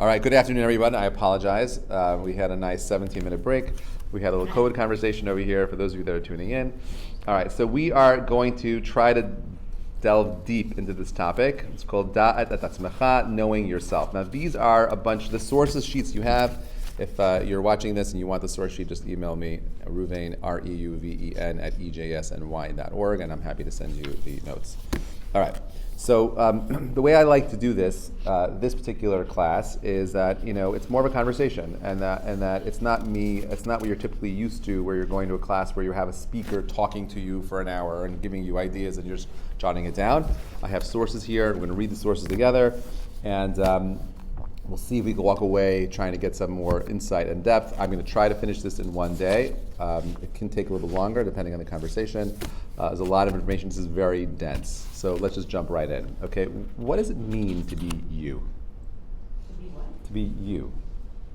All right, good afternoon, everyone. I apologize. We had a nice 17-minute break. We had a little code conversation over here for those of you that are tuning in. All right, so we are going to try to delve deep into this topic. It's called Da'at et Atzmecha, knowing yourself. Now, these are a bunch of the sources sheets you have. If you're watching this and you want the source sheet, just email me, Reuven, R-E-U-V-E-N, @ejsny.org, and I'm happy to send you the notes. All right. So the way I like to do this particular class is that it's more of a conversation, and that it's not what you're typically used to, where you're going to a class where you have a speaker talking to you for an hour and giving you ideas and you're just jotting it down. I have sources here. We're going to read the sources together, and we'll see if we can walk away trying to get some more insight and depth. I'm going to try to finish this in one day. It can take a little longer depending on the conversation. There's a lot of information. This is very dense. So let's just jump right in. Okay, what does it mean to be you? To be what? To be you,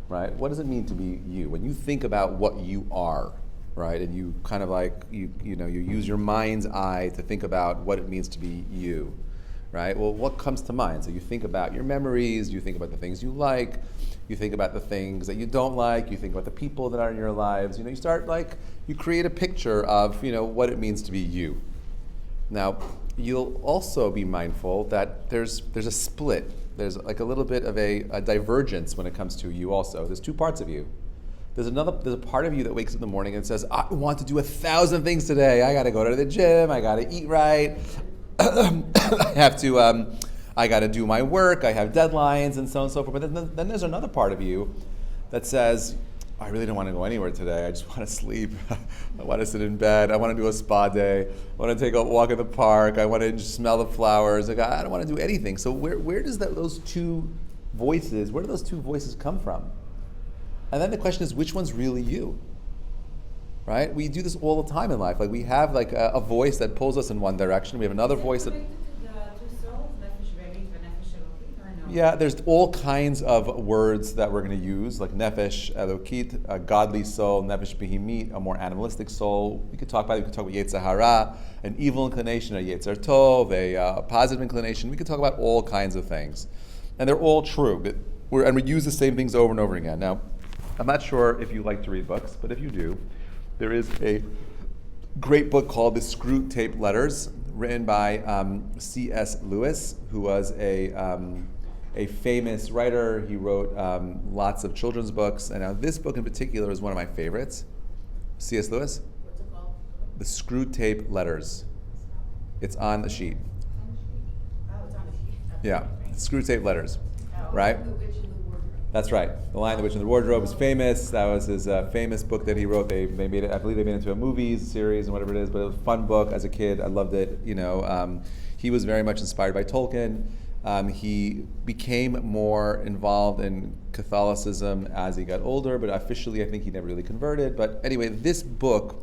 right? What does it mean to be you? When you think about what you are, right, and you kind of like, you use your mind's eye to think about what it means to be you. Right? Well, what comes to mind? So you think about your memories, you think about the things you like, you think about the things that you don't like, you think about the people that are in your lives. You start you create a picture of, what it means to be you. Now, you'll also be mindful that there's a split. There's like a little bit of a divergence when it comes to you also. There's two parts of you. There's a part of you that wakes up in the morning and says, I want to do 1,000 things today. I got to go to the gym. I got to eat right. I got to do my work, I have deadlines and so on and so forth. But then there's another part of you that says, I really don't want to go anywhere today. I just want to sleep. I want to sit in bed. I want to do a spa day. I want to take a walk in the park. I want to just smell the flowers. I don't want to do anything. So where does those two voices come from? And then the question is, which one's really you? Right? We do this all the time in life. We have a voice that pulls us in one direction. We have another voice that... Yeah, there's all kinds of words that we're going to use, like nefesh elokit, a godly soul, nefesh behimit, a more animalistic soul. We could talk about yetzer hara, an evil inclination, a yetzer tov, a positive inclination. We could talk about all kinds of things. And they're all true. And we use the same things over and over again. Now, I'm not sure if you like to read books, but if you do, there is a great book called The Screw-Tape Letters, written by C.S. Lewis, who was a famous writer. He wrote lots of children's books, and now this book in particular is one of my favorites. C.S. Lewis? What's it called? The Screw-Tape Letters. It's on the sheet. Oh, it's on the sheet. Okay. Yeah, Screw-Tape Letters, Oh, right? The Witch in the Wardrobe. That's right. The Lion, the Witch, and the Wardrobe is famous. That was his famous book that he wrote. They made it. I believe they made it into a movie series and whatever it is. But it was a fun book as a kid. I loved it. He was very much inspired by Tolkien. He became more involved in Catholicism as he got older. But officially, I think he never really converted. But anyway, this book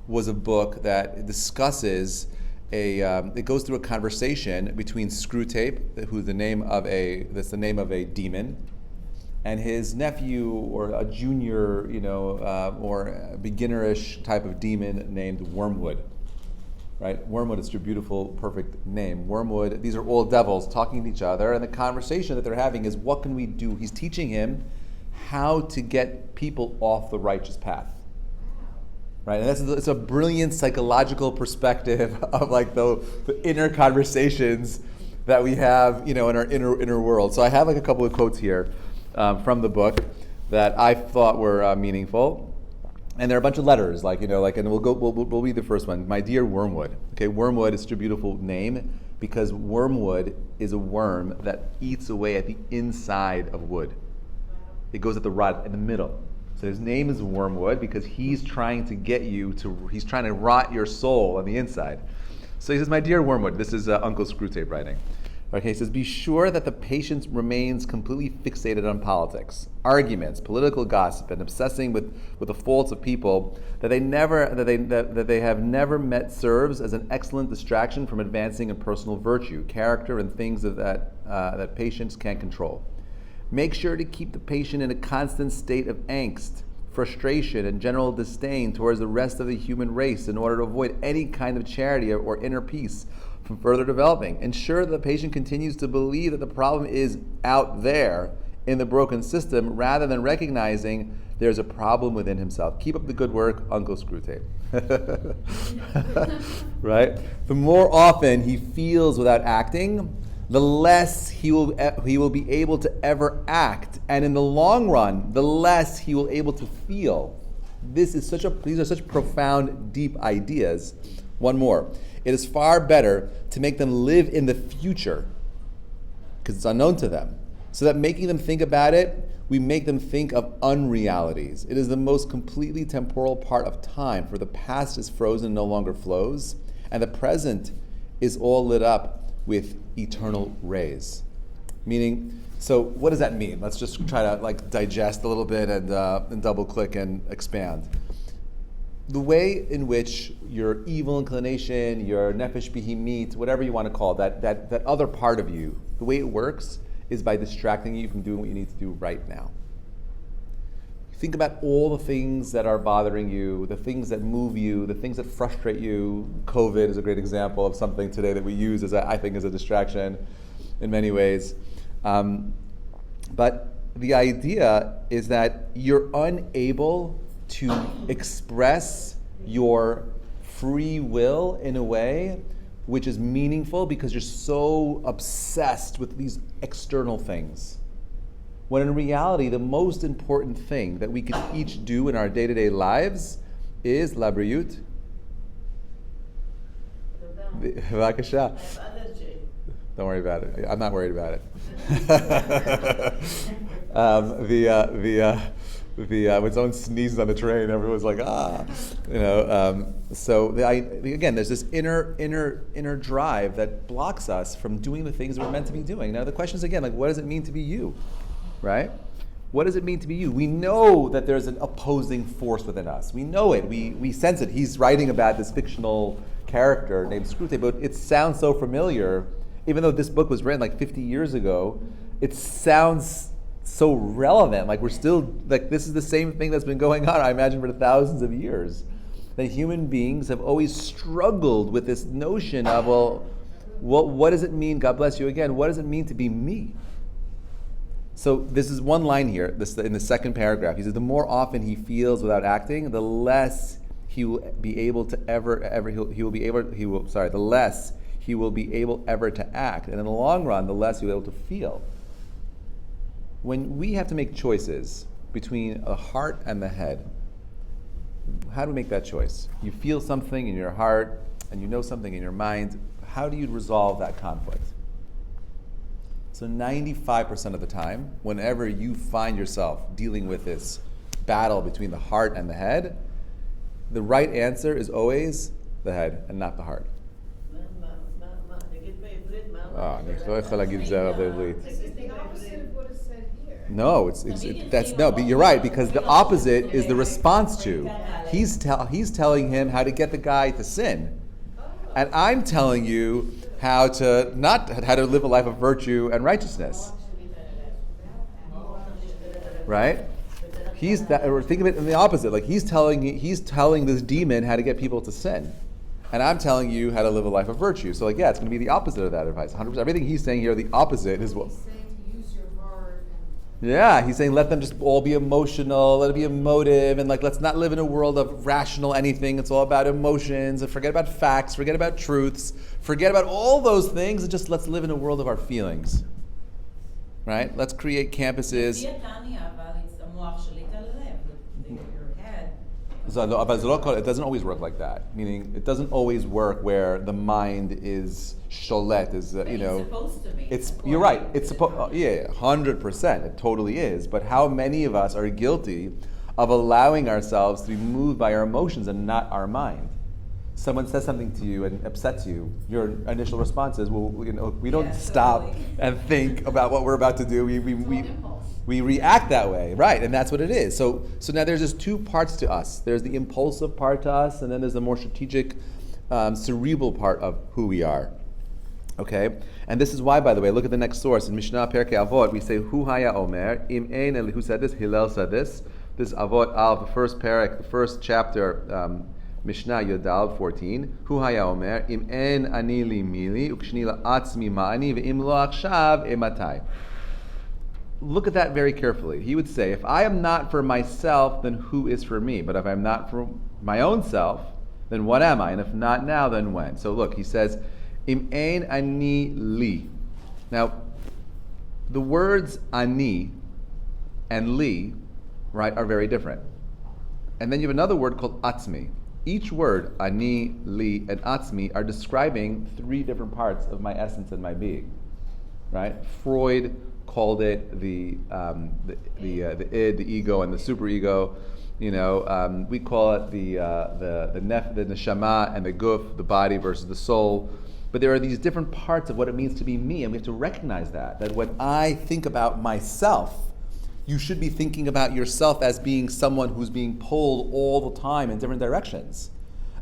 was a book that discusses it goes through a conversation between Screwtape, who's the name of a demon, and his nephew, or a junior, or a beginnerish type of demon named Wormwood. Right? Wormwood is your beautiful, perfect name. Wormwood, these are all devils talking to each other, and the conversation that they're having is, what can we do? He's teaching him how to get people off the righteous path. Right? And it's a brilliant psychological perspective of the inner conversations that we have, in our inner world. So I have a couple of quotes here from the book that I thought were meaningful, and there are a bunch of letters, and we'll read the first one. My dear Wormwood. Okay, Wormwood is such a beautiful name because wormwood is a worm that eats away at the inside of wood. It goes at the rot in the middle. So his name is Wormwood because he's trying to rot your soul on the inside. So he says, my dear Wormwood, this is Uncle Screwtape writing. Okay, he says, be sure that the patient remains completely fixated on politics, arguments, political gossip, and obsessing with the faults of people that they have never met serves as an excellent distraction from advancing in personal virtue, character, and things that patients can't control. Make sure to keep the patient in a constant state of angst, frustration, and general disdain towards the rest of the human race in order to avoid any kind of charity or inner peace from further developing. Ensure that the patient continues to believe that the problem is out there in the broken system rather than recognizing there's a problem within himself. Keep up the good work, Uncle Screwtape. Right? The more often he feels without acting, the less he will be able to ever act. And in the long run, the less he will able to feel. These are such profound, deep ideas. One more. It is far better to make them live in the future, because it's unknown to them, so that making them think about it, we make them think of unrealities. It is the most completely temporal part of time, for the past is frozen and no longer flows, and the present is all lit up with eternal rays. Meaning, so what does that mean? Let's just try to digest a little bit and double click and expand. The way in which your evil inclination, your nefesh behimit, whatever you want to call it, that other part of you, the way it works is by distracting you from doing what you need to do right now. Think about all the things that are bothering you, the things that move you, the things that frustrate you. COVID is a great example of something today that we use I think as a distraction in many ways. But the idea is that you're unable to express your free will in a way which is meaningful because you're so obsessed with these external things. When in reality, the most important thing that we can each do in our day-to-day lives is labriyut. B'vakasha. Don't worry about it. I'm not worried about it. When someone sneezes on the train, everyone's like, So again, there's this inner drive that blocks us from doing the things we're meant to be doing. Now the question is again, what does it mean to be you, right? What does it mean to be you? We know that there's an opposing force within us. We know it. We sense it. He's writing about this fictional character named Screwtape, but it sounds so familiar. Even though this book was written 50 years ago, it sounds so relevant. We're still, this is the same thing that's been going on, I imagine, for thousands of years. That human beings have always struggled with this notion of, what does it mean, God bless you again, what does it mean to be me? So this is one line here, in the second paragraph. He says, the more often he feels without acting, the less he will be able to the less he will be able ever to act. And in the long run, the less he'll be able to feel. When we have to make choices between the heart and the head, how do we make that choice? You feel something in your heart and you know something in your mind. How do you resolve that conflict? So 95% of the time, whenever you find yourself dealing with this battle between the heart and the head, the right answer is always the head and not the heart. This is the opposite of what is said here. No, but you're right, because the opposite is the response to. He's telling him how to get the guy to sin. And I'm telling you how to live a life of virtue and righteousness. Right? Or think of it in the opposite. He's telling this demon how to get people to sin. And I'm telling you how to live a life of virtue. So it's going to be the opposite of that advice. 100%. Everything he's saying here, the opposite is what. He's saying to use your heart. Yeah, he's saying let them just all be emotional, let it be emotive, and let's not live in a world of rational anything. It's all about emotions, and forget about facts, forget about truths, forget about all those things, and just let's live in a world of our feelings. Right? Let's create campuses. It doesn't always work like that. Meaning, it doesn't always work where the mind is sholet. It's supposed to be. You're right. It's supposed. 100%. It totally is. But how many of us are guilty of allowing ourselves to be moved by our emotions and not our mind? Someone says something to you and upsets you. Your initial response is, we don't stop and think about what we're about to do. We react that way, right? And that's what it is. So now there's just two parts to us. There's the impulsive part to us, and then there's the more strategic, cerebral part of who we are. Okay? And this is why, by the way, look at the next source. In Mishnah Perkei Avot, we say, Hu haya omer, im ein, and who said this? Hillel said this. This is Avot Al, the first parak, the first chapter, Mishnah Yodal 14. Hu haya omer, im ein ani li mili, ukshni la atzmi ma'ani, ve'im lo achshav ematai. look at that very carefully. He would say, if I am not for myself, then who is for me? But if I'm not for my own self, then what am I? And if not now, then when? So look, he says, Im ein ani li. Now, the words ani and li, right, are very different. And then you have another word called atzmi. Each word, ani, li, and atzmi, are describing three different parts of my essence and my being, right? Freud called it the id, the ego, and the superego. We call it the neshama and the guf, the body versus the soul. But there are these different parts of what it means to be me, and we have to recognize that when I think about myself, you should be thinking about yourself as being someone who's being pulled all the time in different directions.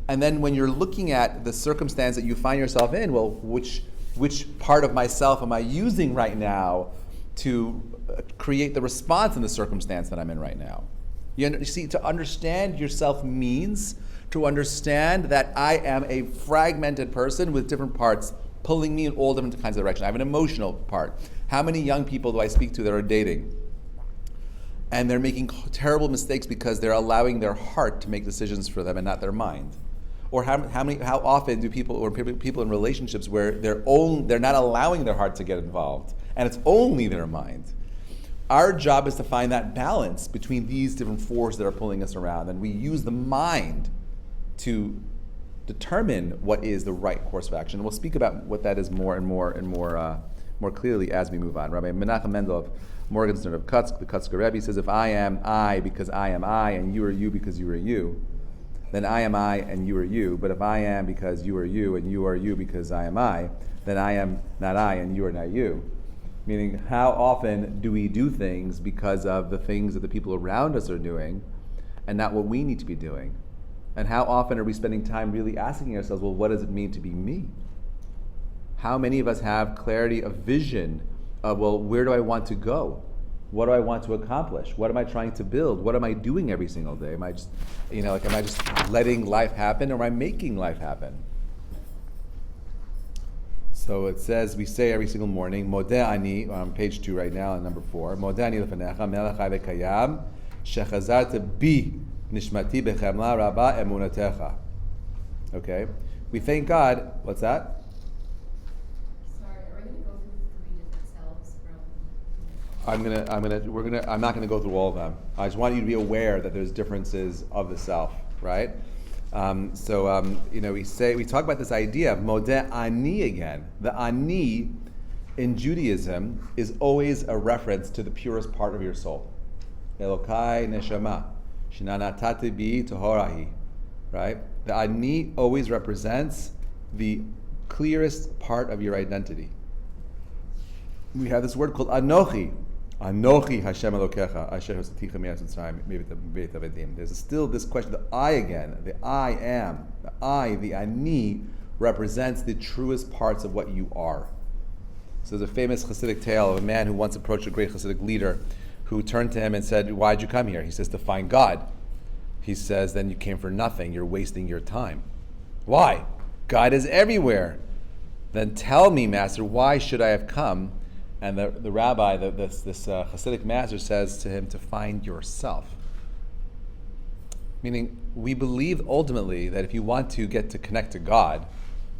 And then when you're looking at the circumstance that you find yourself in, well, which part of myself am I using right now to create the response in the circumstance that I'm in right now? You see, to understand yourself means to understand that I am a fragmented person with different parts pulling me in all different kinds of directions. I have an emotional part. How many young people do I speak to that are dating? And they're making terrible mistakes because they're allowing their heart to make decisions for them and not their mind. Or how often do people in relationships where they're not allowing their heart to get involved, and it's only their mind. Our job is to find that balance between these different forces that are pulling us around, and we use the mind to determine what is the right course of action. And we'll speak about what that is more and more clearly as we move on. Rabbi Menachem Mendel of Morgenstern of Kutsk, the Kutzker Rebbe, says, if I am I because I am I, and you are you because you are you, then I am I and you are you. But if I am because you are you and you are you because I am I, then I am not I and you are not you. Meaning, how often do we do things because of the things that the people around us are doing and not what we need to be doing? And how often are we spending time really asking ourselves, well, what does it mean to be me? How many of us have clarity of vision of, well, where do I want to go? What do I want to accomplish? What am I trying to build? What am I doing every single day? Am I just, am I just letting life happen, or am I making life happen? So it says, we say every single morning, Modeh ani, on page 2 right now, on number 4, Modeh ani lefanecha, melech chai v'kayam, shechazarta bi nishmati bechemla rabba emunatecha. Okay? We thank God, what's that? I'm not gonna go through all of them. I just want you to be aware that there's differences of the self, right? We talk about this idea of modeh ani again. The ani in Judaism is always a reference to the purest part of your soul. Elokai neshama, shinanatati bi tohorahi, right? The ani always represents the clearest part of your identity. We have this word called anochi. Anochi Hashem Elokecha, Asher Hosaticha Mi'eretz Mitzrayim, Beit Avadim. There's still this question, the I again, the I am, the I, the Ani, represents the truest parts of what you are. So there's a famous Hasidic tale of a man who once approached a great Hasidic leader who turned to him and said, why'd you come here? He says, to find God. He says, then you came for nothing, you're wasting your time. Why? God is everywhere. Then tell me, Master, why should I have come? And the rabbi, this Hasidic master, says to him to find yourself. Meaning, we believe ultimately that if you want to get to connect to God,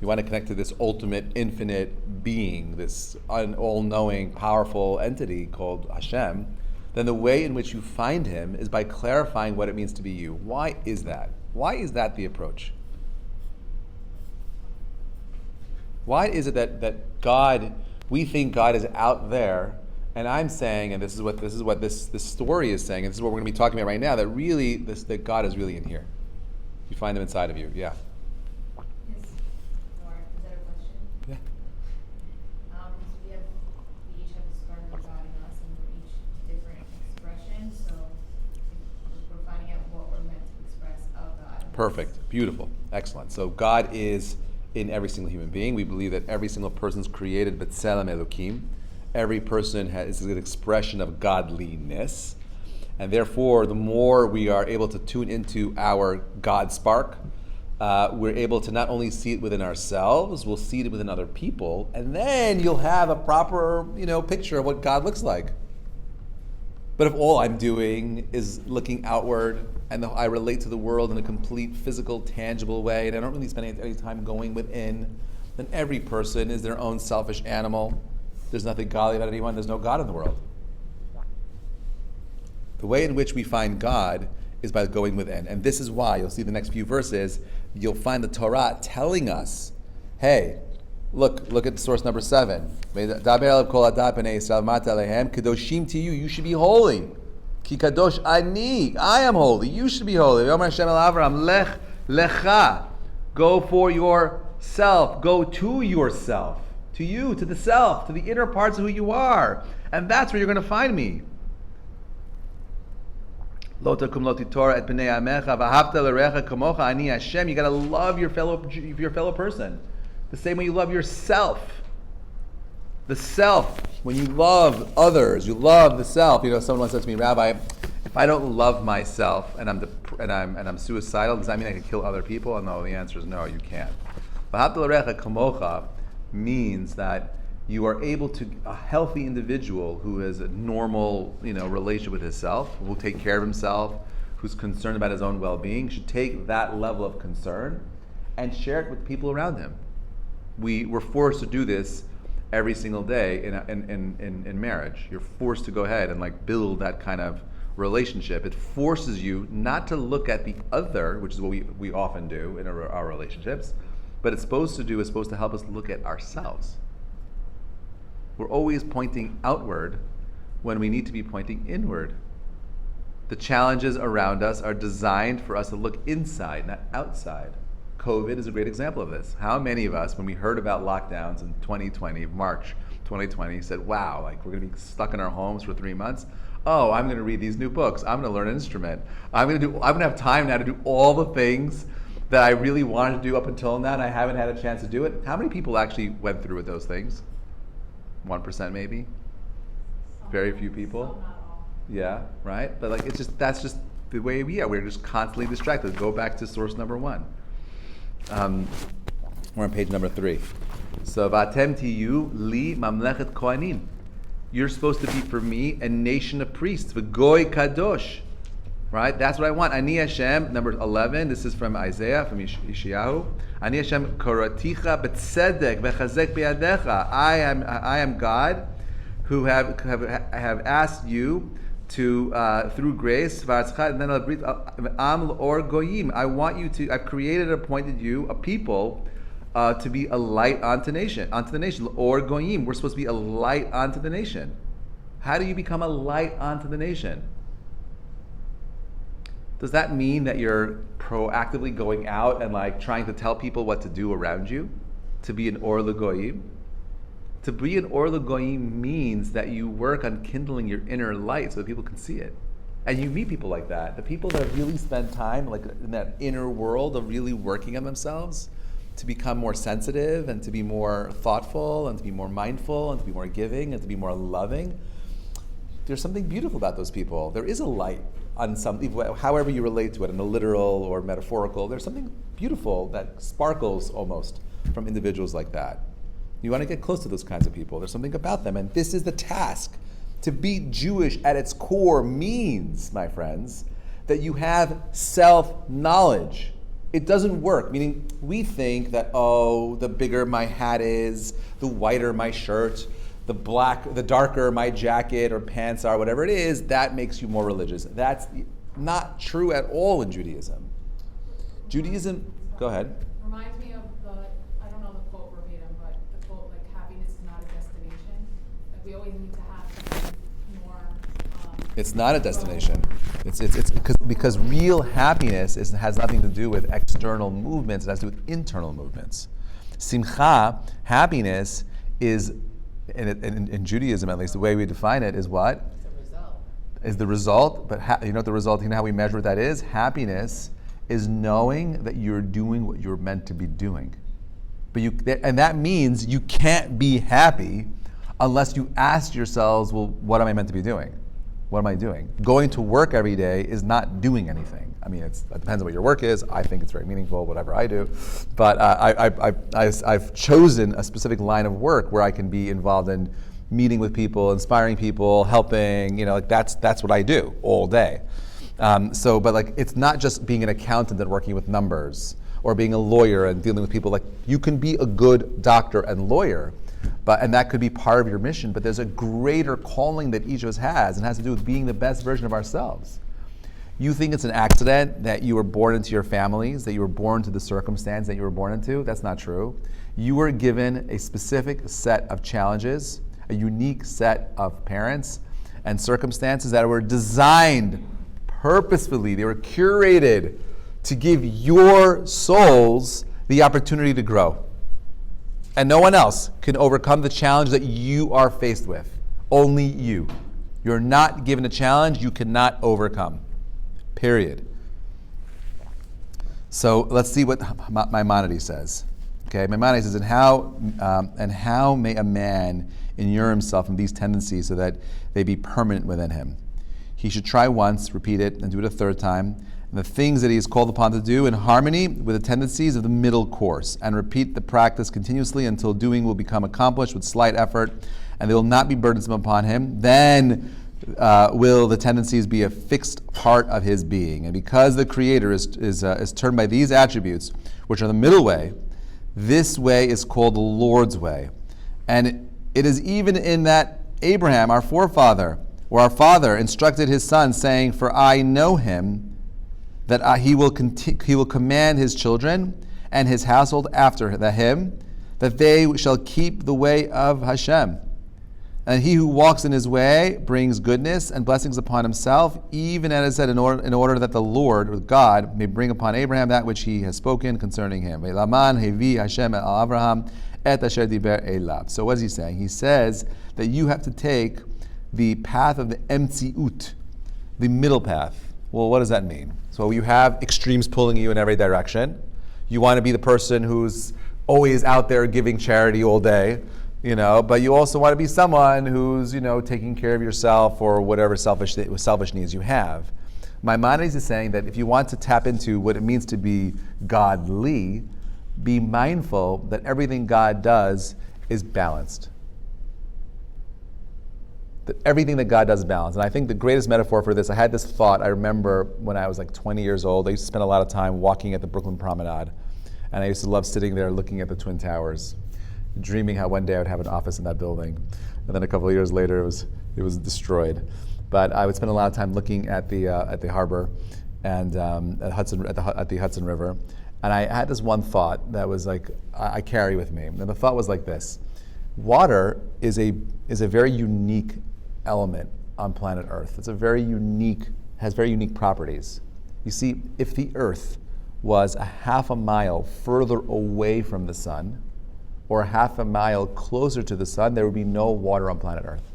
you want to connect to this ultimate, infinite being, this all-knowing, powerful entity called Hashem, then the way in which you find Him is by clarifying what it means to be you. Why is that? Why is that the approach? Why is it that God... We think God is out there, and I'm saying, and this is what this story is saying, and this is what we're going to be talking about right now, that really that God is really in here. You find Him inside of you. Yeah. Yes. Or is that a question? Yeah. We each have a spark of God in us, and we're each different expressions. So we're finding out what we're meant to express of God. Perfect. Beautiful. Excellent. So God is in every single human being. We believe that every single person is created b'tselem Elokim. Every person is an expression of godliness. And therefore, the more we are able to tune into our God spark, we're able to not only see it within ourselves, we'll see it within other people, and then you'll have a proper, picture of what God looks like. But if all I'm doing is looking outward and I relate to the world in a complete physical, tangible way, and I don't really spend any time going within, then every person is their own selfish animal. There's nothing godly about anyone. There's no God in the world. The way in which we find God is by going within. And this is why, you'll see the next few verses, you'll find the Torah telling us, hey, look at source number 7. Kedoshim to you, you should be holy. Ki kadosh ani, I am holy, you should be holy. Hashem el Avram, lech lecha, go for yourself, go to yourself, to you, to the self, to the inner parts of who you are. And that's where you're going to find me. Lo takum lo titora et bnei amecha v'ahavta l'recha kamocha ani Hashem. You got to love your fellow person the same way you love yourself. The self. When you love others, you love the self. You know, someone once said to me, Rabbi, if I don't love myself and I'm suicidal, does that mean I can kill other people? And no, the answer is no, you can't. V'ahavta l'recha kamocha means that you are able to, a healthy individual who has a normal, relationship with himself, who will take care of himself, who's concerned about his own well-being, should take that level of concern and share it with people around him. We're forced to do this every single day in marriage. You're forced to go ahead and build that kind of relationship. It forces you not to look at the other, which is what we often do in our relationships, but it's supposed to help us look at ourselves. We're always pointing outward when we need to be pointing inward. The challenges around us are designed for us to look inside, not outside. COVID is a great example of this. How many of us, when we heard about lockdowns in 2020, March 2020, said, wow, we're going to be stuck in our homes for 3 months? Oh, I'm going to read these new books. I'm going to learn an instrument. I'm going to have time now to do all the things that I really wanted to do up until now, and I haven't had a chance to do it. How many people actually went through with those things? 1% maybe? Very few people? Yeah, right? But that's just the way we are. We're just constantly distracted. Go back to source number 1. We're on page number 3. So, Vatem tiyu li mamlechet kohanim. You're supposed to be for me a nation of priests. V'goy kadosh. Right? That's what I want. Ani Hashem, number 11. This is from Isaiah, from Yeshayahu. Ani Hashem koraticha b'tzedek v'chazek b'yadecha. I am God, who have asked you to through grace. And then am or goyim. I want you to. I've created and appointed you a people to be a light unto the nation. Or goyim. We're supposed to be a light unto the nation. How do you become a light unto the nation? Does that mean that you're proactively going out and trying to tell people what to do around you? To be an or l'goyim? To be an or l'goyim means that you work on kindling your inner light so that people can see it. And you meet people like that. The people that really spend time in that inner world of really working on themselves to become more sensitive and to be more thoughtful and to be more mindful and to be more giving and to be more loving. There's something beautiful about those people. There is a light on something, however you relate to it, in a literal or metaphorical. There's something beautiful that sparkles almost from individuals like that. You want to get close to those kinds of people. There's something about them, and this is the task. To be Jewish at its core means, my friends, that you have self-knowledge. It doesn't work, meaning we think that, the bigger my hat is, the whiter my shirt, the darker my jacket or pants are, whatever it is, that makes you more religious. That's not true at all in Judaism. Judaism, go ahead. Reminds me of I don't know the quote verbatim, but the quote, happiness is not a destination. We always need to have something more. It's not a destination. It's because real happiness has nothing to do with external movements. It has to do with internal movements. Simcha, happiness, is in Judaism, at least, the way we define it is what? It's a result. Is the result, but you know what the result, how we measure what that is? Happiness is knowing that you're doing what you're meant to be doing. And that means you can't be happy unless you ask yourselves, well, what am I meant to be doing? What am I doing? Going to work every day is not doing anything. I mean, it depends on what your work is. I think it's very meaningful, whatever I do. But I've chosen a specific line of work where I can be involved in meeting with people, inspiring people, helping, like that's what I do all day. But like, it's not just being an accountant and working with numbers, or being a lawyer and dealing with people. Like, you can be a good doctor and lawyer, and that could be part of your mission, but there's a greater calling that each of us has, and has to do with being the best version of ourselves. You think it's an accident that you were born into your families, that you were born to the circumstance that you were born into? That's not true. You were given a specific set of challenges, a unique set of parents and circumstances that were designed purposefully, they were curated to give your souls the opportunity to grow. And no one else can overcome the challenge that you are faced with. Only you. You're not given a challenge you cannot overcome. Period. So let's see what Maimonides says. Okay, Maimonides says, and how may a man inure himself from these tendencies so that they be permanent within him? He should try once, repeat it, and do it a third time, and the things that he is called upon to do in harmony with the tendencies of the middle course, and repeat the practice continuously until doing will become accomplished with slight effort, and they will not be burdensome upon him. Then will the tendencies be a fixed part of his being. And because the Creator is termed by these attributes, which are the middle way, this way is called the Lord's way. And it is even in that Abraham, our forefather, or our father, instructed his son, saying, "For I know him, that he will command his children and his household after him, that they shall keep the way of Hashem. And he who walks in his way brings goodness and blessings upon himself, even as it said, in order that the Lord, or God, may bring upon Abraham that which he has spoken concerning him. Ve'laman hevi Hashem el Abraham et asher diber elav." So what is he saying? He says that you have to take the path of the Emtziut, the middle path. Well, what does that mean? So you have extremes pulling you in every direction. You want to be the person who's always out there giving charity all day, but you also want to be someone who's, taking care of yourself or whatever selfish needs you have. Maimonides is saying that if you want to tap into what it means to be godly, be mindful that everything God does is balanced. That everything that God does is balanced. And I think the greatest metaphor for this, I had this thought, I remember when I was like 20 years old, I used to spend a lot of time walking at the Brooklyn Promenade. And I used to love sitting there looking at the Twin Towers, dreaming how one day I would have an office in that building. And then a couple of years later, it was destroyed. But I would spend a lot of time looking at the harbor and at the Hudson River. And I had this one thought that was like, I carry with me. And the thought was like this: water is a very unique element on planet Earth. Has very unique properties. You see, if the Earth was a half a mile further away from the sun, or a half a mile closer to the sun, there would be no water on planet Earth.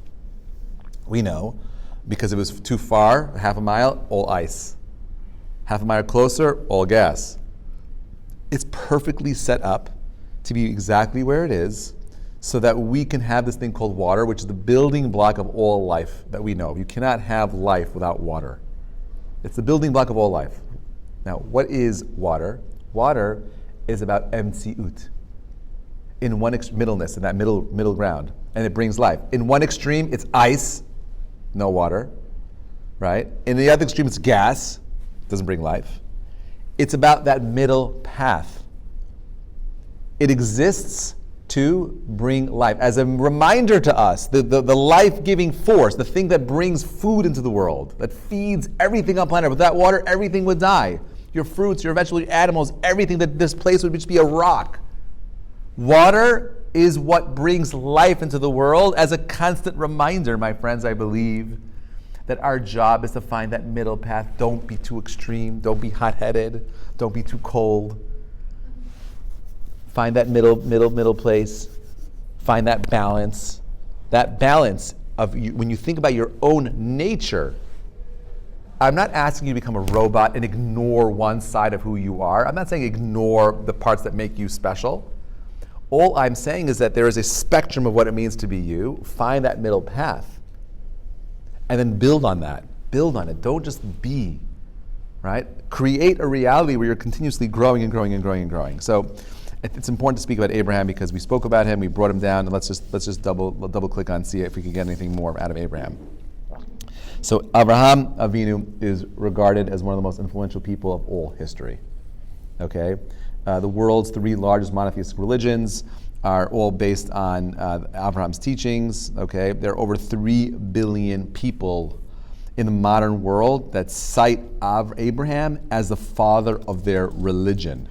We know, because it was too far, half a mile, all ice. Half a mile closer, all gas. It's perfectly set up to be exactly where it is, so that we can have this thing called water, which is the building block of all life that we know. You cannot have life without water. It's the building block of all life. Now, what is water? Water is about Emtziut. In one middleness, in that middle ground, and it brings life. In one extreme, it's ice, no water, right? In the other extreme, it's gas, doesn't bring life. It's about that middle path. It exists to bring life. As a reminder to us, the life-giving force, the thing that brings food into the world, that feeds everything on planet Earth. Without water, everything would die. Your fruits, your vegetables, your animals, everything, that this place would just be a rock. Water is what brings life into the world. As a constant reminder, my friends, I believe that our job is to find that middle path. Don't be too extreme. Don't be hot-headed. Don't be too cold. Find that middle place. Find that balance. That balance of you, when you think about your own nature. I'm not asking you to become a robot and ignore one side of who you are. I'm not saying ignore the parts that make you special. All I'm saying is that there is a spectrum of what it means to be you. Find that middle path. And then build on that. Build on it. Don't just be, right? Create a reality where you're continuously growing and growing and growing and growing. So it's important to speak about Abraham because we spoke about him, we brought him down, and let's just double click on, see if we can get anything more out of Abraham. So Avraham Avinu is regarded as one of the most influential people of all history. Okay, the world's 3 largest monotheistic religions are all based on Avraham's teachings. Okay, there are over 3 billion people in the modern world that cite Abraham as the father of their religion.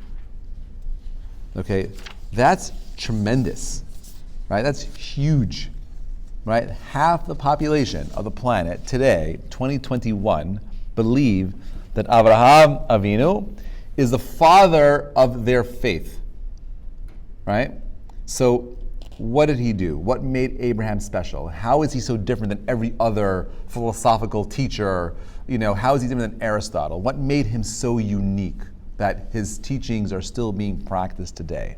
Okay, that's tremendous, right? That's huge, right? Half the population of the planet today, 2021, believe that Avraham Avinu is the father of their faith, right? So what did he do? What made Abraham special? How is he so different than every other philosophical teacher? How is he different than Aristotle? What made him so unique that his teachings are still being practiced today?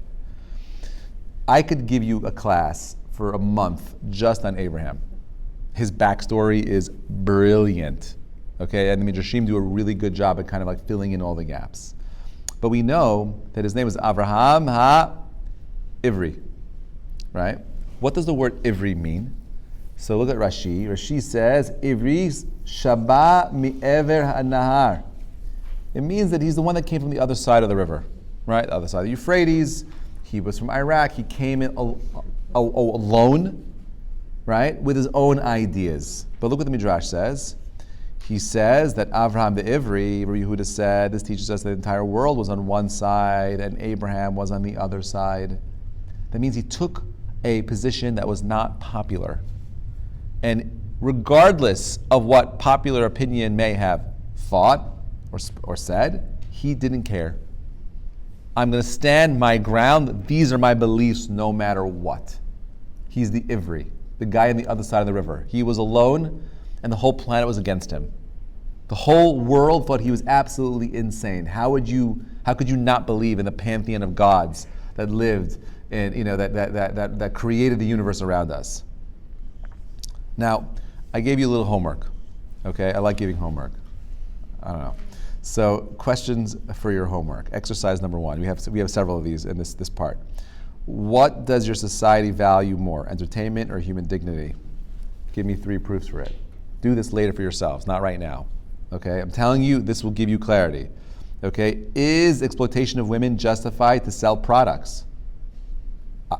I could give you a class for a month just on Abraham. His backstory is brilliant, okay? And the Midrashim do a really good job at kind of like filling in all the gaps. But we know that his name was Avraham ha-Ivri, right? What does the word Ivri mean? So look at Rashi. Rashi says, Ivri shaba mi'ever ha'nahar. It means that he's the one that came from the other side of the river, right? The other side of the Euphrates. He was from Iraq. He came in alone, right? With his own ideas. But look what the Midrash says. He says that Avraham the Ivri, Rabbi Yehuda said, this teaches us that the entire world was on one side and Abraham was on the other side. That means he took a position that was not popular. And regardless of what popular opinion may have thought or said, he didn't care. I'm going to stand my ground. These are my beliefs no matter what. He's the Ivri, the guy on the other side of the river. He was alone and the whole planet was against him. The whole world thought he was absolutely insane. How could you not believe in the pantheon of gods that lived and that created the universe around us? Now, I gave you a little homework. Okay, I like giving homework. I don't know. So, questions for your homework. Exercise number 1. We have several of these in this part. What does your society value more, entertainment or human dignity? Give me 3 proofs for it. Do this later for yourselves, not right now. Okay, I'm telling you, this will give you clarity. Okay, is exploitation of women justified to sell products?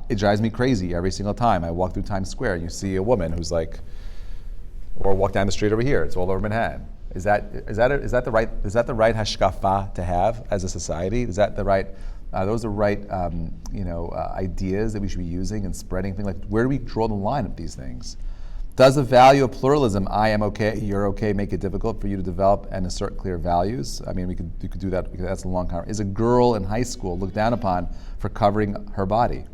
It drives me crazy every single time I walk through Times Square and you see a woman who's like, or walk down the street over here. It's all over Manhattan. Is that the right hashkafa to have as a society? Is that the right? Those are right ideas that we should be using and spreading things. Like, where do we draw the line of these things? Does the value of pluralism, I am okay, you're okay, make it difficult for you to develop and assert clear values? I mean, you could do that because that's a long conversation. Is a girl in high school looked down upon for covering her body?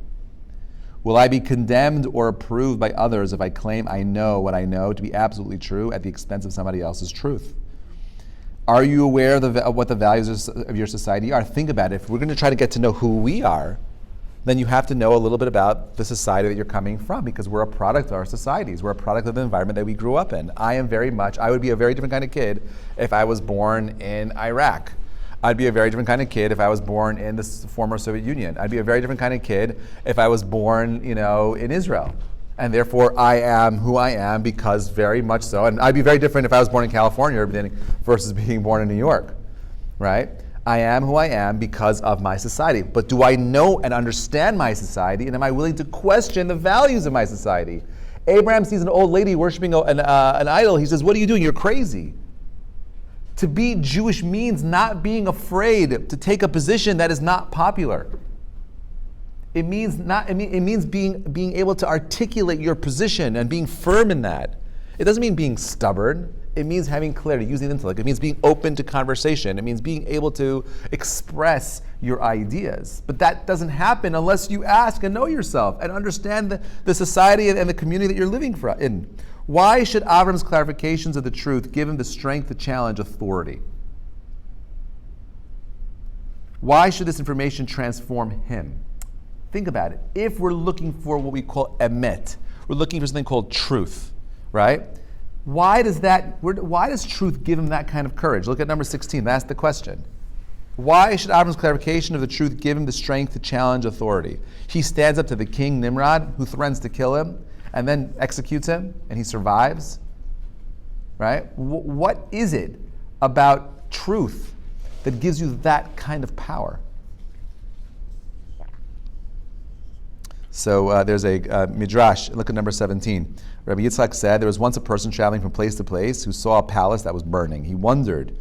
Will I be condemned or approved by others if I claim I know what I know to be absolutely true at the expense of somebody else's truth? Are you aware of what the values of your society are? Think about it. If we're going to try to get to know who we are, then you have to know a little bit about the society that you're coming from, because we're a product of our societies. We're a product of the environment that we grew up in. I would be a very different kind of kid if I was born in Iraq. I'd be a very different kind of kid if I was born in the former Soviet Union. I'd be a very different kind of kid if I was born, in Israel. And therefore, I am who I am because very much so. And I'd be very different if I was born in California versus being born in New York, right? I am who I am because of my society. But do I know and understand my society, and am I willing to question the values of my society? Abraham sees an old lady worshiping an idol. He says, "What are you doing? You're crazy." To be Jewish means not being afraid to take a position that is not popular. It means being able to articulate your position and being firm in that. It doesn't mean being stubborn. It means having clarity, using the intellect. It means being open to conversation. It means being able to express your ideas. But that doesn't happen unless you ask and know yourself and understand the society and the community that you're living in. Why should Avram's clarifications of the truth give him the strength to challenge authority? Why should this information transform him? Think about it. If we're looking for what we call emet, we're looking for something called truth, right? Why does truth give him that kind of courage? Look at number 16. That's the question. Why should Avram's clarification of the truth give him the strength to challenge authority? He stands up to the king Nimrod, who threatens to kill him, and then executes him, and he survives. Right? What is it about truth that gives you that kind of power? So there's a midrash. Look at number 17. Rabbi Yitzchak said, there was once a person traveling from place to place who saw a palace that was burning. He wondered,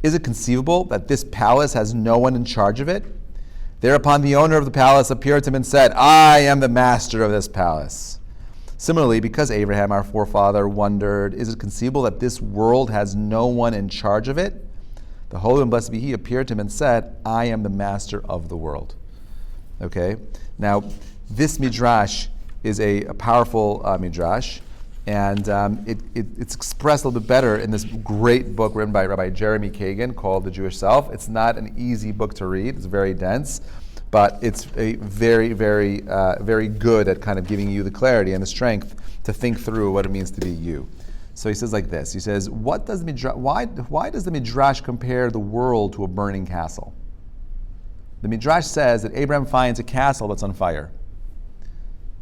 is it conceivable that this palace has no one in charge of it? Thereupon the owner of the palace appeared to him and said, I am the master of this palace. Similarly, because Abraham, our forefather, wondered, is it conceivable that this world has no one in charge of it? The Holy and Blessed be He appeared to him and said, I am the master of the world. Okay? Now, this midrash is a powerful midrash, and it's expressed a little bit better in this great book written by Rabbi Jeremy Kagan called The Jewish Self. It's not an easy book to read. It's very dense, but it's a very, very, very good at kind of giving you the clarity and the strength to think through what it means to be you. So he says like this. He says, why does the midrash compare the world to a burning castle? The midrash says that Abraham finds a castle that's on fire.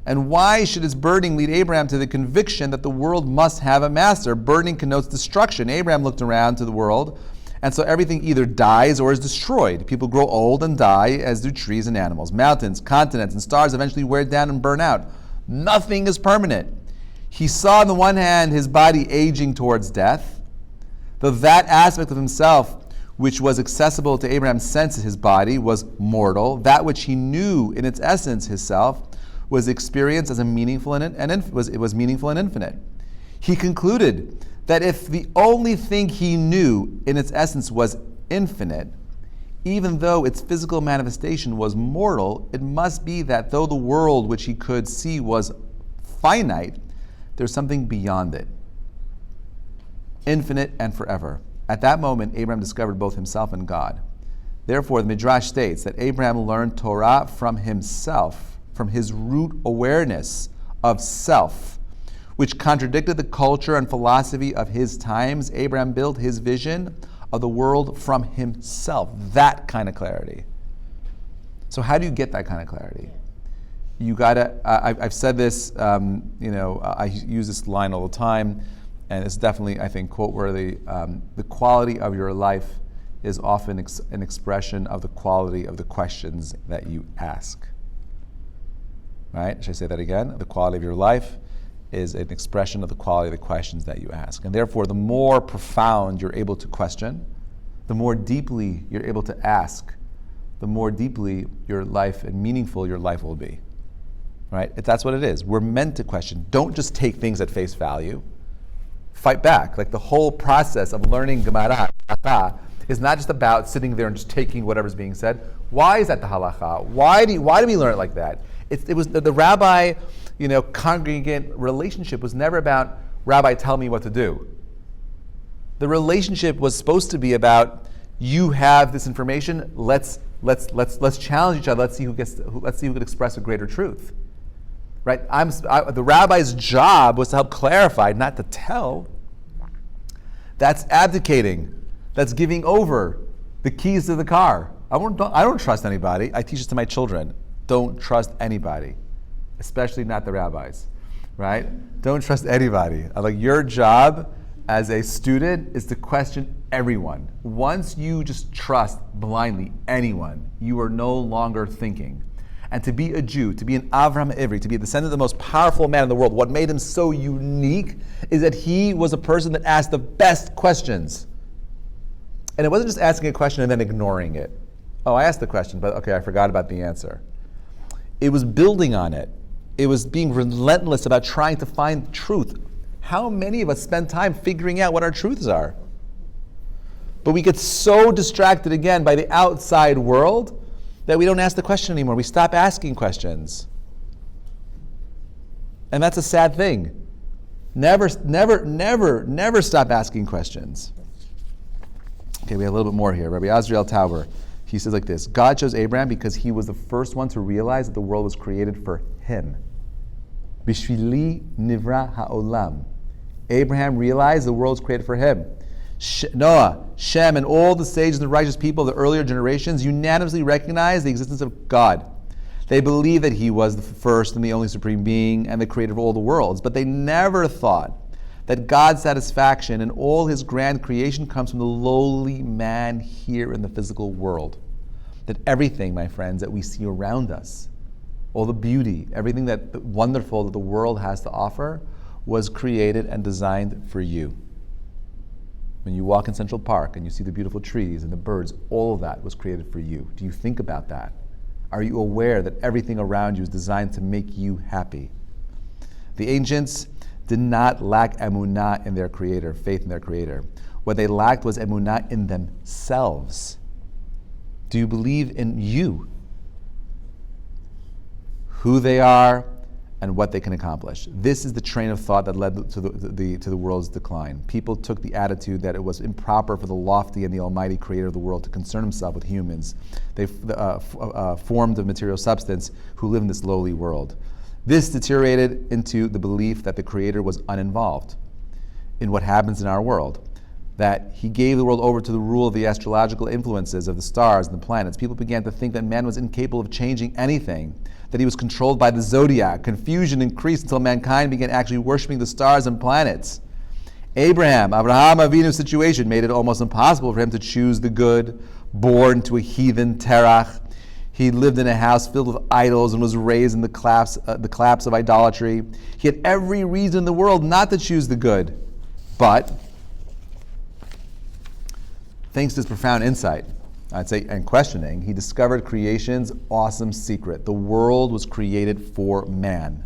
And why should its burning lead Abraham to the conviction that the world must have a master? Burning connotes destruction. Abraham looked around to the world and so everything either dies or is destroyed. People grow old and die, as do trees and animals. Mountains, continents, and stars eventually wear down and burn out. Nothing is permanent. He saw on the one hand his body aging towards death, though that aspect of himself which was accessible to Abraham's senses, his body, was mortal. That which he knew in its essence, his self, was experienced as a meaningful was meaningful and infinite. He concluded that if the only thing he knew in its essence was infinite, even though its physical manifestation was mortal, it must be that though the world which he could see was finite, there's something beyond it, infinite and forever. At that moment, Abraham discovered both himself and God. Therefore, the Midrash states that Abraham learned Torah from himself, from his root awareness of self, which contradicted the culture and philosophy of his times. Abraham built his vision of the world from himself. That kind of clarity. So how do you get that kind of clarity? You gotta, I've said this, I use this line all the time, and it's definitely, I think, quote-worthy. The quality of your life is often an expression of the quality of the questions that you ask. Right? Should I say that again? The quality of your life is an expression of the quality of the questions that you ask. And therefore, the more profound you're able to question, the more deeply you're able to ask, the more deeply your life and meaningful your life will be. Right? That's what it is. We're meant to question. Don't just take things at face value. Fight back. Like the whole process of learning Gemara is not just about sitting there and just taking whatever's being said. Why is that the halacha? Why do we learn it like that? It was the rabbi, congregant relationship was never about rabbi tell me what to do. The relationship was supposed to be about you have this information. Let's challenge each other. Let's see who can express a greater truth. Right? The rabbi's job was to help clarify, not to tell. That's abdicating. That's giving over the keys to the car. I don't trust anybody. I teach this to my children. Don't trust anybody, especially not the rabbis. Right? Don't trust anybody. Your job as a student is to question everyone. Once you just trust blindly anyone, you are no longer thinking. And to be a Jew, to be an Avraham Ivri, to be a descendant of the most powerful man in the world, what made him so unique is that he was a person that asked the best questions. And it wasn't just asking a question and then ignoring it. Oh, I asked the question, but okay, I forgot about the answer. It was building on it. It was being relentless about trying to find truth. How many of us spend time figuring out what our truths are? But we get so distracted again by the outside world that we don't ask the question anymore. We stop asking questions. And that's a sad thing. Never stop asking questions. Okay, we have a little bit more here. Rabbi Azriel Tauber, he says like this: God chose Abraham because he was the first one to realize that the world was created for him. Bishvili nivra ha'olam. Abraham realized the world was created for him. Noah, Shem, and all the sages and the righteous people of the earlier generations unanimously recognized the existence of God. They believed that he was the first and the only supreme being and the creator of all the worlds, but they never thought that God's satisfaction in all his grand creation comes from the lowly man here in the physical world. That everything, my friends, that we see around us, all the beauty, everything that wonderful that the world has to offer, was created and designed for you. When you walk in Central Park and you see the beautiful trees and the birds, all of that was created for you. Do you think about that? Are you aware that everything around you is designed to make you happy? The ancients did not lack emunah in their creator, faith in their creator. What they lacked was emunah in themselves. Do you believe in you? Who they are and what they can accomplish. This is the train of thought that led to the world's decline. People took the attitude that it was improper for the lofty and the almighty creator of the world to concern himself with humans. They formed of material substance who live in this lowly world. This deteriorated into the belief that the creator was uninvolved in what happens in our world, that he gave the world over to the rule of the astrological influences of the stars and the planets. People began to think that man was incapable of changing anything, that he was controlled by the zodiac. Confusion increased until mankind began actually worshiping the stars and planets. Abraham Avinu's situation made it almost impossible for him to choose the good, born to a heathen terach. He lived in a house filled with idols and was raised in the collapse of idolatry. He had every reason in the world not to choose the good. But, thanks to his profound insight, I'd say, and questioning, he discovered creation's awesome secret. The world was created for man.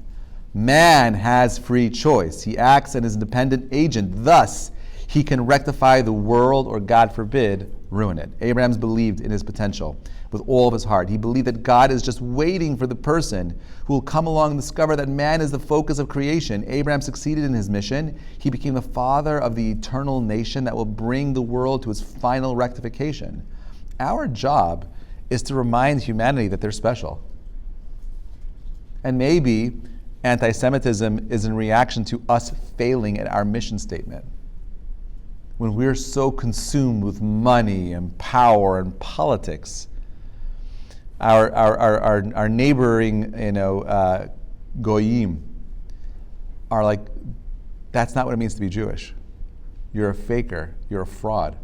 Man has free choice. He acts as an independent agent. Thus, he can rectify the world or, God forbid, ruin it. Abraham believed in his potential with all of his heart. He believed that God is just waiting for the person who will come along and discover that man is the focus of creation. Abraham succeeded in his mission. He became the father of the eternal nation that will bring the world to its final rectification. Our job is to remind humanity that they're special. And maybe anti-Semitism is in reaction to us failing at our mission statement. When we're so consumed with money and power and politics, our neighboring, goyim are like, that's not what it means to be Jewish. You're a faker. You're a fraud.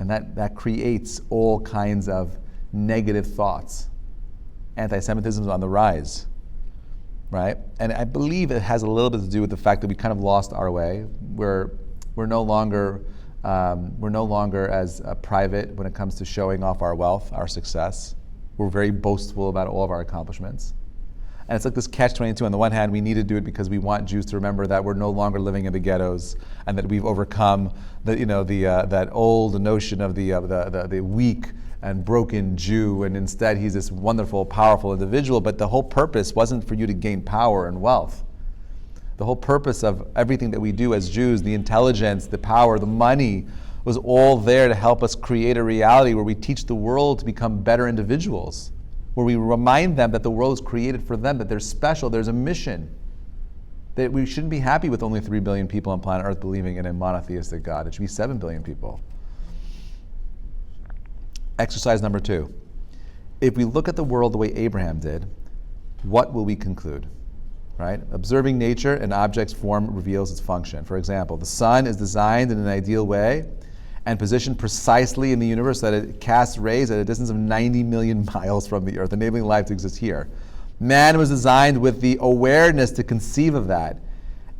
And that creates all kinds of negative thoughts. Anti-Semitism is on the rise, right? And I believe it has a little bit to do with the fact that we kind of lost our way. We're no longer as private when it comes to showing off our wealth, our success. We're very boastful about all of our accomplishments. And it's like this catch-22. On the one hand, we need to do it because we want Jews to remember that we're no longer living in the ghettos and that we've overcome that old notion of the weak and broken Jew, and instead he's this wonderful, powerful individual. But the whole purpose wasn't for you to gain power and wealth. The whole purpose of everything that we do as Jews, the intelligence, the power, the money, was all there to help us create a reality where we teach the world to become better individuals, where we remind them that the world is created for them, that they're special, there's a mission, that we shouldn't be happy with only 3 billion people on planet Earth believing in a monotheistic God. It should be 7 billion people. Exercise number 2. If we look at the world the way Abraham did, what will we conclude? Right? Observing nature and objects' form reveals its function. For example, the sun is designed in an ideal way and positioned precisely in the universe so that it casts rays at a distance of 90 million miles from the Earth, enabling life to exist here. Man was designed with the awareness to conceive of that.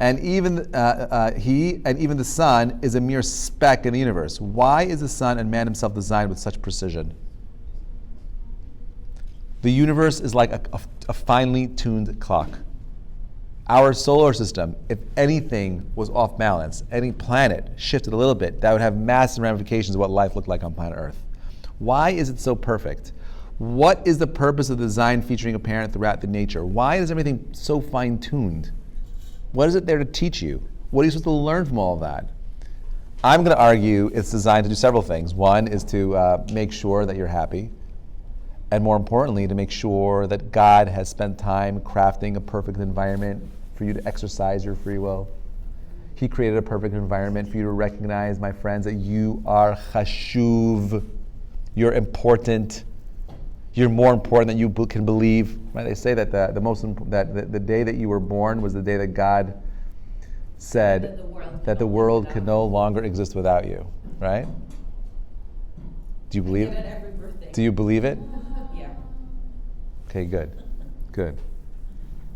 And even the sun is a mere speck in the universe. Why is the sun and man himself designed with such precision? The universe is like a finely tuned clock. Our solar system, if anything was off balance, any planet shifted a little bit, that would have massive ramifications of what life looked like on planet Earth. Why is it so perfect? What is the purpose of the design featuring apparent throughout the nature? Why is everything so fine-tuned? What is it there to teach you? What are you supposed to learn from all of that? I'm going to argue it's designed to do several things. One is to make sure that you're happy. And more importantly, to make sure that God has spent time crafting a perfect environment for you to exercise your free will. He created a perfect environment for you to recognize, my friends, that you are chashuv. You're important. You're more important than you can believe. Right? They say that the day that you were born was the day that God said that the world could no longer exist without you. Right? Do you believe it? Every birthday. Do you believe it? Yeah. Okay, good.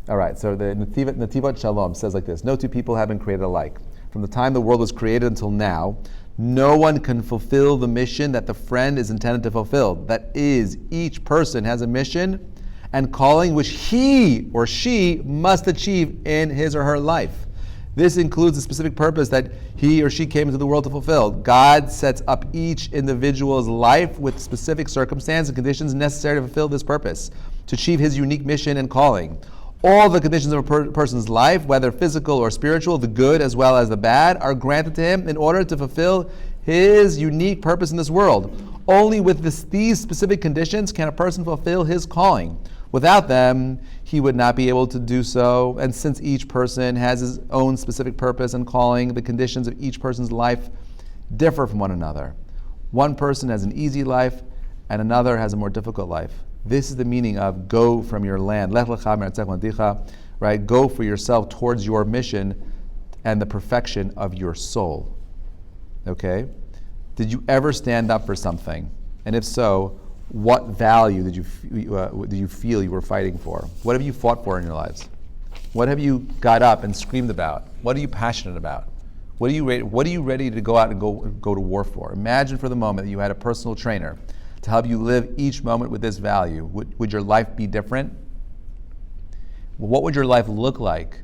All right, so the Nativot Shalom says like this: no two people have been created alike. From the time the world was created until now, no one can fulfill the mission that the friend is intended to fulfill. That is, each person has a mission and calling which he or she must achieve in his or her life. This includes the specific purpose that he or she came into the world to fulfill. God sets up each individual's life with specific circumstances and conditions necessary to fulfill this purpose, to achieve his unique mission and calling. All the conditions of a person's life, whether physical or spiritual, the good as well as the bad, are granted to him in order to fulfill his unique purpose in this world. Only with these specific conditions can a person fulfill his calling. Without them, he would not be able to do so. And since each person has his own specific purpose and calling, the conditions of each person's life differ from one another. One person has an easy life, and another has a more difficult life. This is the meaning of go from your land. Lech lecha me'aretzech u'nadicha, right? Go for yourself towards your mission and the perfection of your soul. Okay? Did you ever stand up for something? And if so, what value did you feel you were fighting for? What have you fought for in your lives? What have you got up and screamed about? What are you passionate about? What are you ready to go out and go to war for? Imagine for the moment that you had a personal trainer to help you live each moment with this value. Would your life be different? What would your life look like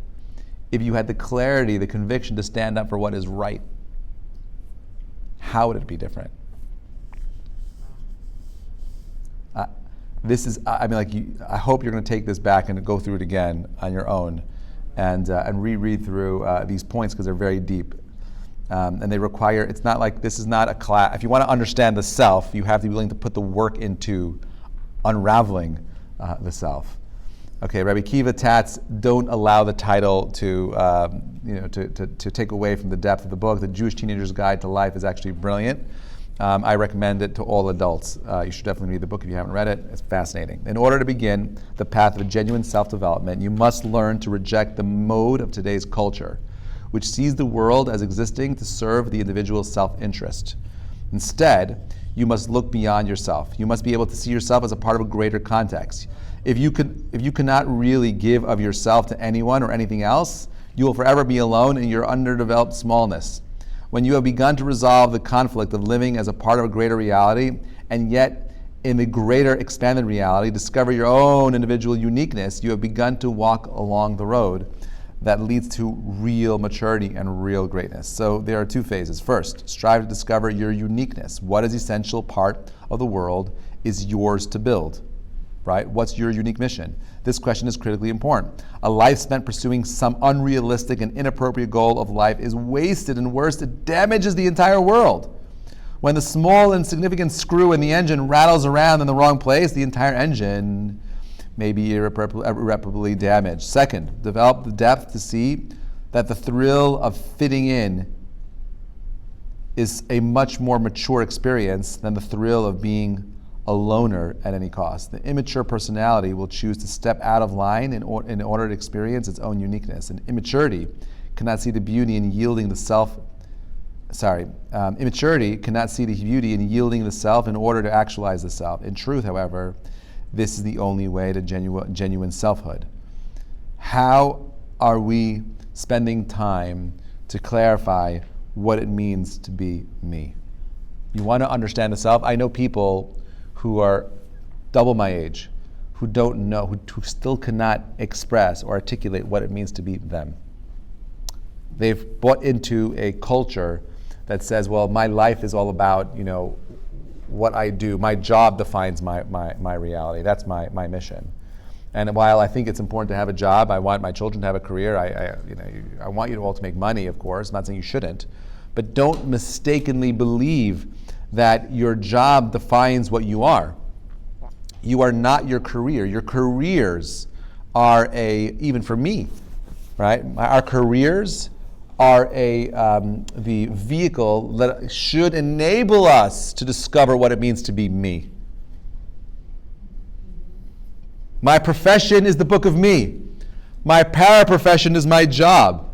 if you had the clarity, the conviction to stand up for what is right? How would it be different? I hope you're going to take this back and go through it again on your own and reread through these points because they're very deep. And they require, it's not like, this is not a class. If you want to understand the self, you have to be willing to put the work into unraveling the self. Okay, Rabbi Kiva Tats, don't allow the title to take away from the depth of the book. The Jewish Teenager's Guide to Life is actually brilliant. I recommend it to all adults. You should definitely read the book if you haven't read it. It's fascinating. In order to begin the path of genuine self-development, you must learn to reject the mode of today's culture, which sees the world as existing to serve the individual's self-interest. Instead, you must look beyond yourself. You must be able to see yourself as a part of a greater context. If you cannot really give of yourself to anyone or anything else, you will forever be alone in your underdeveloped smallness. When you have begun to resolve the conflict of living as a part of a greater reality, and yet in the greater expanded reality, discover your own individual uniqueness, you have begun to walk along the road that leads to real maturity and real greatness. So there are two phases. First, strive to discover your uniqueness. What is essential part of the world is yours to build, right? What's your unique mission? This question is critically important. A life spent pursuing some unrealistic and inappropriate goal of life is wasted, and worse, it damages the entire world. When the small insignificant screw in the engine rattles around in the wrong place, the entire engine may be irreparably damaged. Second, develop the depth to see that the thrill of fitting in is a much more mature experience than the thrill of being a loner at any cost. The immature personality will choose to step out of line in order to experience its own uniqueness. And immaturity cannot see the beauty in yielding the self. Immaturity cannot see the beauty in yielding the self in order to actualize the self. In truth, however, this is the only way to genuine selfhood. How are we spending time to clarify what it means to be me? You want to understand the self? I know people who are double my age, who don't know, who still cannot express or articulate what it means to be them. They've bought into a culture that says, well, my life is all about, what I do. My job defines my reality. That's my mission. And while I think it's important to have a job, I want my children to have a career. I want you all to make money, of course. I'm not saying you shouldn't, but don't mistakenly believe that your job defines what you are. You are not your career. Your careers are even for me, right? Our careers are the vehicle that should enable us to discover what it means to be me. My profession is the book of me. My paraprofession is my job.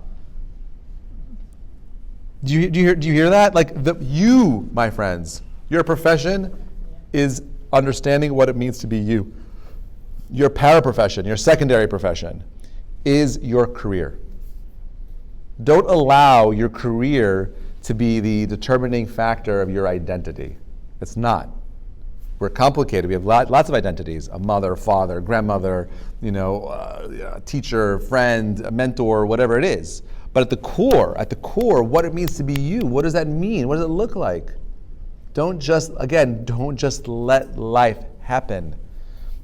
Do you hear that? Like you, my friends, your profession is understanding what it means to be you. Your paraprofession, your secondary profession, is your career. Don't allow your career to be the determining factor of your identity. It's not. We're complicated. We have lots of identities: a mother, father, grandmother, teacher, friend, mentor, whatever it is. But at the core, what it means to be you. What does that mean? What does it look like? Don't just let life happen.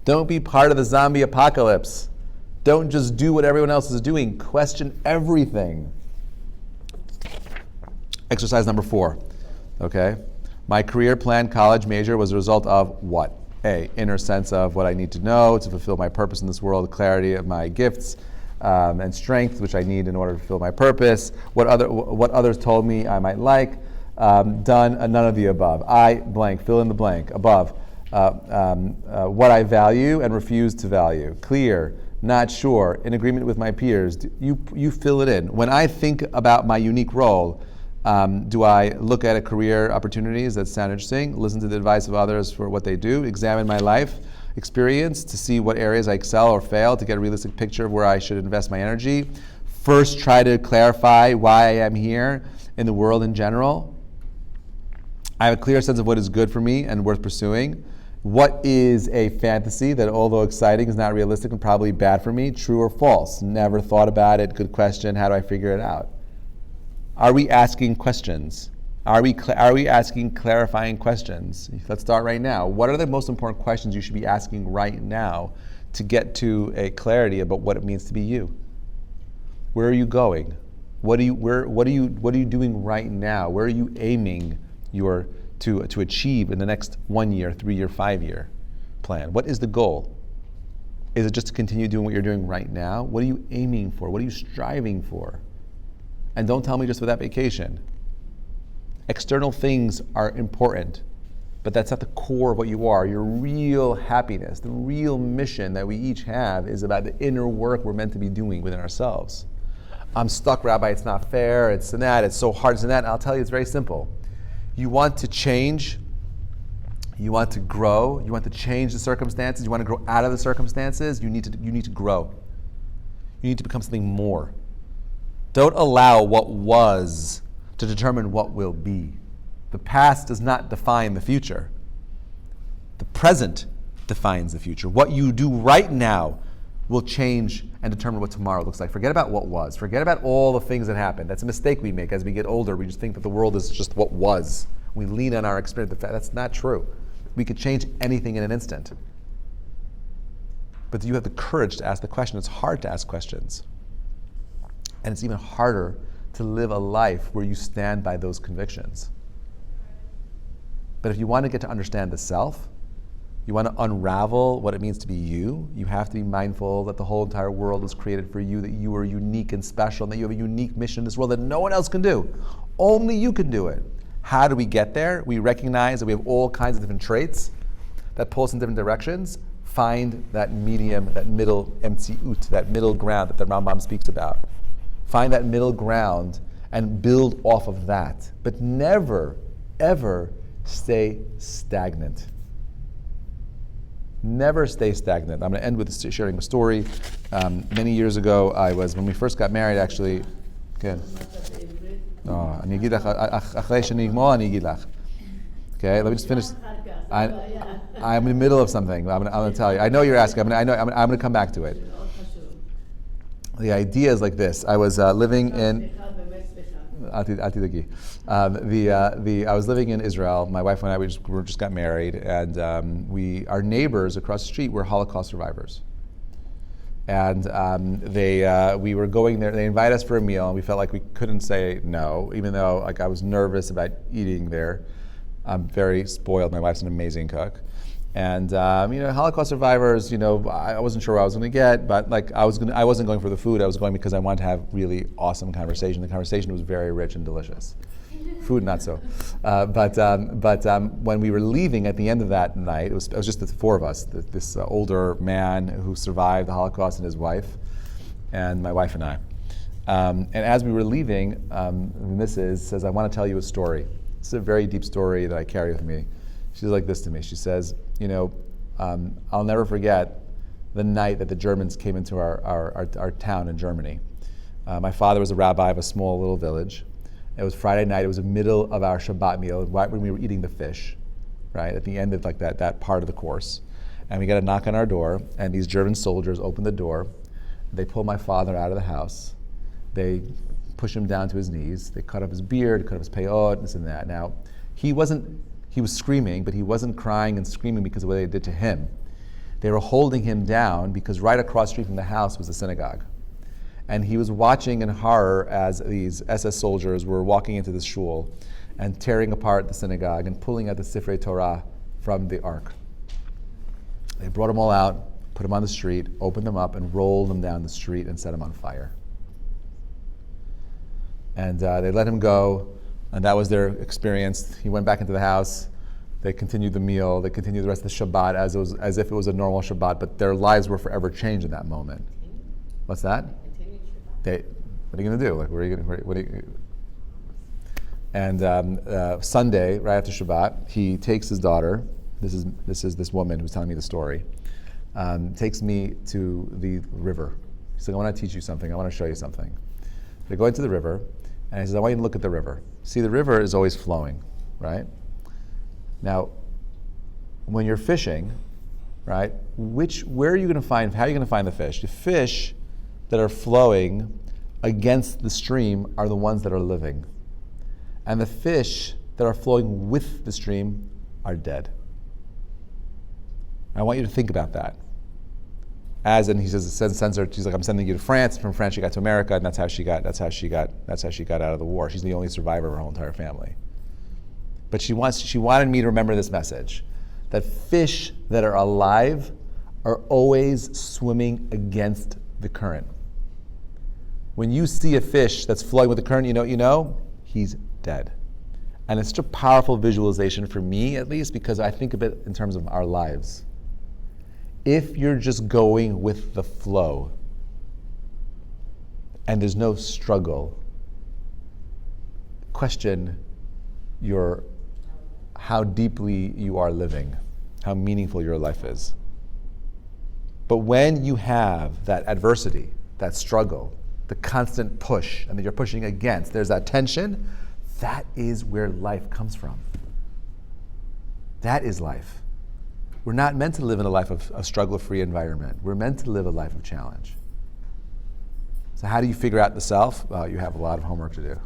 Don't be part of the zombie apocalypse. Don't just do what everyone else is doing. Question everything. Exercise number 4. Okay? My career plan, college major, was a result of what? A, inner sense of what I need to know to fulfill my purpose in this world, clarity of my gifts and strengths, which I need in order to fulfill my purpose. What others told me I might like. Done none of the above. I blank, fill in the blank. Above. What I value and refuse to value. Clear, not sure, in agreement with my peers. You fill it in. When I think about my unique role, do I look at career opportunities that sound interesting, listen to the advice of others for what they do, examine my life experience to see what areas I excel or fail to get a realistic picture of where I should invest my energy? First, try to clarify why I am here in the world in general. I have a clear sense of what is good for me and worth pursuing. What is a fantasy that, although exciting, is not realistic and probably bad for me? True or false? Never thought about it. Good question. How do I figure it out? Are we asking questions? Are we asking clarifying questions? Let's start right now. What are the most important questions you should be asking right now to get to a clarity about what it means to be you? Where are you going? What are you doing right now? Where are you aiming to achieve in the next 1 year, 3 year, 5 year plan? What is the goal? Is it just to continue doing what you're doing right now? What are you aiming for? What are you striving for? And don't tell me just for that vacation. External things are important, but that's not the core of what you are. Your real happiness, the real mission that we each have is about the inner work we're meant to be doing within ourselves. I'm stuck, Rabbi, it's not fair, it's that, it's so hard, it's that. I'll tell you, it's very simple. You want to change, you want to grow, you want to change the circumstances, you want to grow out of the circumstances, you need to grow. You need to become something more. Don't allow what was to determine what will be. The past does not define the future. The present defines the future. What you do right now will change and determine what tomorrow looks like. Forget about what was. Forget about all the things that happened. That's a mistake we make as we get older. We just think that the world is just what was. We lean on our experience. That's not true. We could change anything in an instant. But do you have the courage to ask the question? It's hard to ask questions. And it's even harder to live a life where you stand by those convictions. But if you want to get to understand the self, you want to unravel what it means to be you, you have to be mindful that the whole entire world was created for you, that you are unique and special, and that you have a unique mission in this world that no one else can do. Only you can do it. How do we get there? We recognize that we have all kinds of different traits that pull us in different directions. Find that medium, that middle emtziut, that middle ground that the Rambam speaks about. Find that middle ground and build off of that. But never, ever stay stagnant. Never stay stagnant. I'm going to end with sharing a story. Many years ago, when we first got married, actually. Okay. Okay, let me just finish. I'm in the middle of something. I'm going to tell you. I know you're asking. I'm going to come back to it. The idea is like this. I was living in. I was living in Israel. My wife and I we just got married, and our neighbors across the street were Holocaust survivors. And we were going there. They invited us for a meal, and we felt like we couldn't say no, even though I was nervous about eating there. I'm very spoiled. My wife's an amazing cook. And Holocaust survivors, I wasn't sure what I was going to get, but I wasn't going for the food. I was going because I wanted to have really awesome conversation. The conversation was very rich and delicious. Food, not so. But when we were leaving at the end of that night, it was just the four of us. This older man who survived the Holocaust and his wife, and my wife and I. And as we were leaving, the missus says, "I want to tell you a story. It's a very deep story that I carry with me." She's like this to me. She says, I'll never forget the night that the Germans came into our town in Germany. My father was a rabbi of a small little village. It was Friday night. It was the middle of our Shabbat meal, right when we were eating the fish, right, at the end of that part of the course. And we got a knock on our door, and these German soldiers opened the door. They pull my father out of the house. They push him down to his knees. They cut up his beard, cut up his peyot, this and that. Now, he was screaming, but he wasn't crying and screaming because of what they did to him. They were holding him down because right across the street from the house was the synagogue. And he was watching in horror as these SS soldiers were walking into this shul and tearing apart the synagogue and pulling out the Sifrei Torah from the ark. They brought them all out, put them on the street, opened them up, and rolled them down the street and set them on fire. And they let him go. And that was their experience. He went back into the house. They continued the meal. They continued the rest of the Shabbat as if it was a normal Shabbat, but their lives were forever changed in that moment. What's that? What are you going to do? And Sunday, right after Shabbat, he takes his daughter. This is this woman who's telling me the story. Takes me to the river. He said, "I want to teach you something. I want to show you something." They go into the river. And he says, "I want you to look at the river. See, the river is always flowing, right? Now, when you're fishing, right, how are you going to find the fish? The fish that are flowing against the stream are the ones that are living. And the fish that are flowing with the stream are dead. I want you to think about that. He says, she's like, "I'm sending you to France." From France, she got to America, and that's how she got out of the war. She's the only survivor of her whole entire family. But she wanted me to remember this message: that fish that are alive are always swimming against the current. When you see a fish that's flowing with the current, he's dead. And it's such a powerful visualization for me, at least, because I think of it in terms of our lives. If you're just going with the flow and there's no struggle, question how deeply you are living, how meaningful your life is. But when you have that adversity, that struggle, the constant push, and that you're pushing against, there's that tension, that is where life comes from. That is life. We're not meant to live in a life of a struggle-free environment. We're meant to live a life of challenge. So how do you figure out the self? Well, you have a lot of homework to do.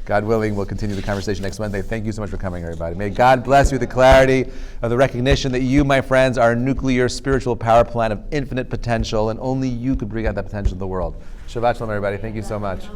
God willing, we'll continue the conversation next Wednesday. Thank you so much for coming, everybody. May God bless you with the clarity of the recognition that you, my friends, are a nuclear spiritual power plant of infinite potential, and only you could bring out that potential in the world. Shabbat shalom, everybody. Thank you so much.